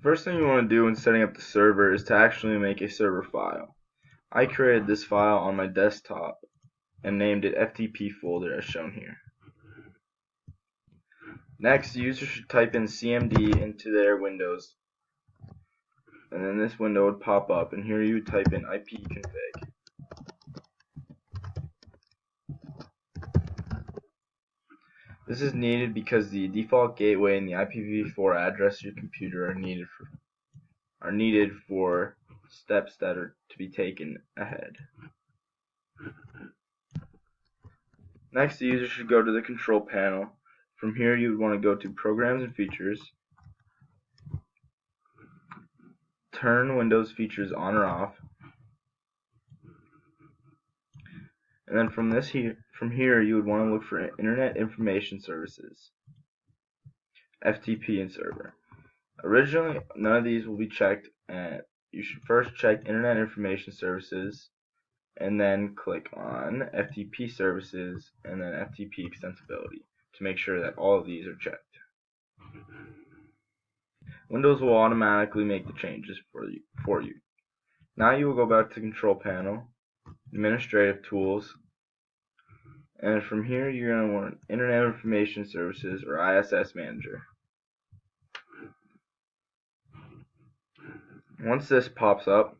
First thing you want to do when setting up the server is to actually make a server file. I created this file on my desktop and named it FTP folder as shown here. Next, the user should type in cmd into their Windows, and then this window would pop up, and here you would type in ipconfig. This is needed because the default gateway and the IPv4 address of your computer are needed for steps that are to be taken ahead. Next, the user should go to the control panel. From here, you would want to go to Programs and Features, turn Windows features on or off, and then from here you would want to look for Internet Information Services, FTP and Server. Originally, none of these will be checked, and you should first check Internet Information Services, and then click on FTP Services, and then FTP Extensibility to make sure that all of these are checked. Windows will automatically make the changes for you. Now you will go back to the Control Panel, Administrative Tools, and from here you're going to want Internet Information Services or ISS Manager. Once this pops up,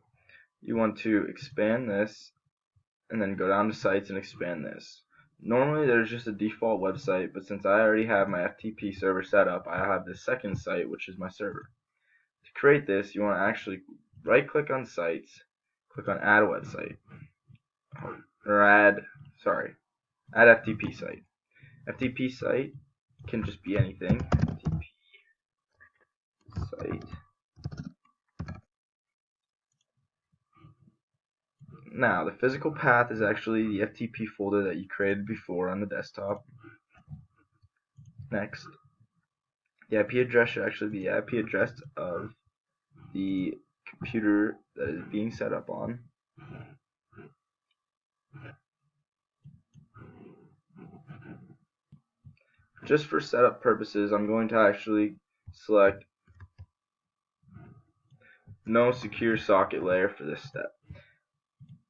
you want to expand this and then go down to Sites and expand this. Normally there's just a default website, but since I already have my FTP server set up, I have this second site, which is my server. To create this, you want to actually right click on Sites, click on Add Website, or add FTP Site. FTP Site can just be anything. FTP Site. Now, the physical path is actually the FTP folder that you created before on the desktop. Next, the IP address should actually be the IP address of the computer that is being set up on. Just for setup purposes, I'm going to actually select no secure socket layer for this step.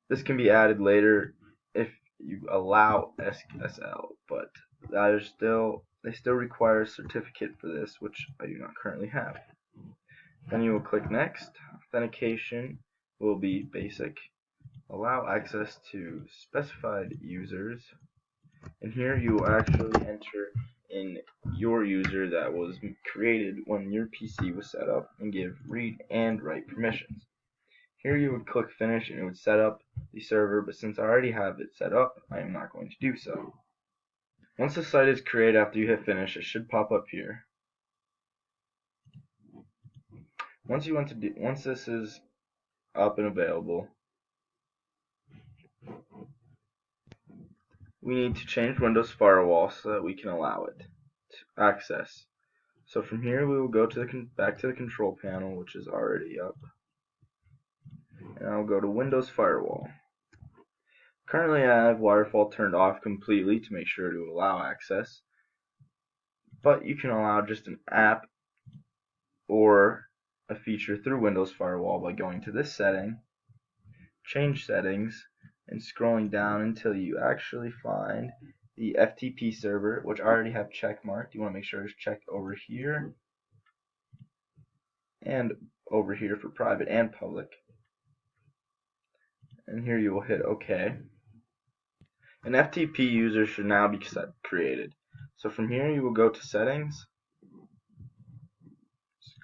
This can be added later if you allow SSL, but they still require a certificate for this, which I do not currently have. Then you will click Next. Authentication will be basic. Allow access to specified users, and here you will actually enter in your user that was created when your PC was set up and give read and write permissions. Here you would click Finish and it would set up the server, but since I already have it set up, I am not going to do so. Once the site is created after you hit Finish, it should pop up here. Once this is up and available, we need to change Windows Firewall so that we can allow it to access. So from here we will go to back to the control panel, which is already up, and I'll go to Windows Firewall. Currently I have Waterfall turned off completely to make sure to allow access, but you can allow just an app or a feature through Windows Firewall by going to this setting, change settings, and scrolling down until you actually find the FTP server, which I already have check marked. You want to make sure it's checked over here and over here for private and public. And here you will hit OK. An FTP user should now be created. So from here you will go to Settings,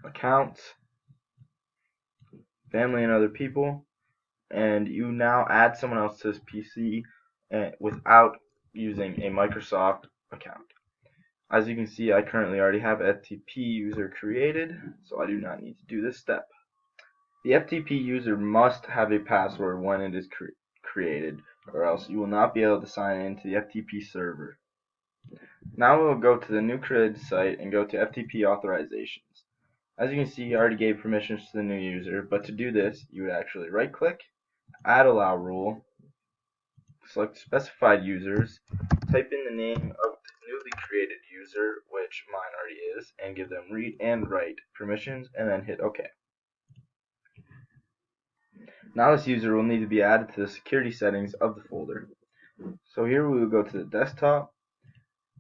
Accounts, Family and Other People, and you now add someone else to this PC without using a Microsoft account. As you can see, I currently already have FTP user created, so I do not need to do this step. The FTP user must have a password when it is created, or else you will not be able to sign into the FTP server. Now we will go to the new created site and go to FTP authorizations. As you can see, I already gave permissions to the new user, but to do this, you would actually right click, add allow rule, select specified users, type in the name of the newly created user, which mine already is, and give them read and write permissions, and then hit OK. Now this user will need to be added to the security settings of the folder. So here we will go to the desktop,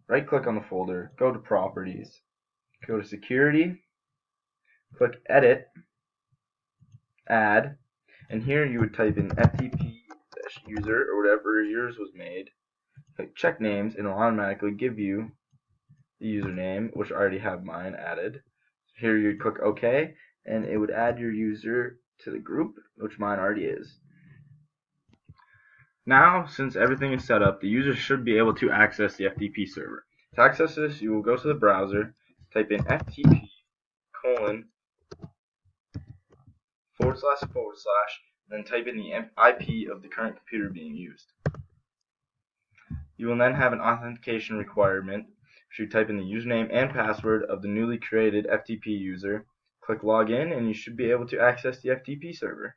right click on the folder, go to properties, go to security, click edit, add, and here you would type in FTP user or whatever yours was made. Click check names and it will automatically give you the username, which I already have mine added. Here you click OK and it would add your user to the group, which mine already is. Now, since everything is set up, the user should be able to access the FTP server. To access this, you will go to the browser, type in FTP:// then type in the IP of the current computer being used. You will then have an authentication requirement, which you type in the username and password of the newly created FTP user. Click login and you should be able to access the FTP server.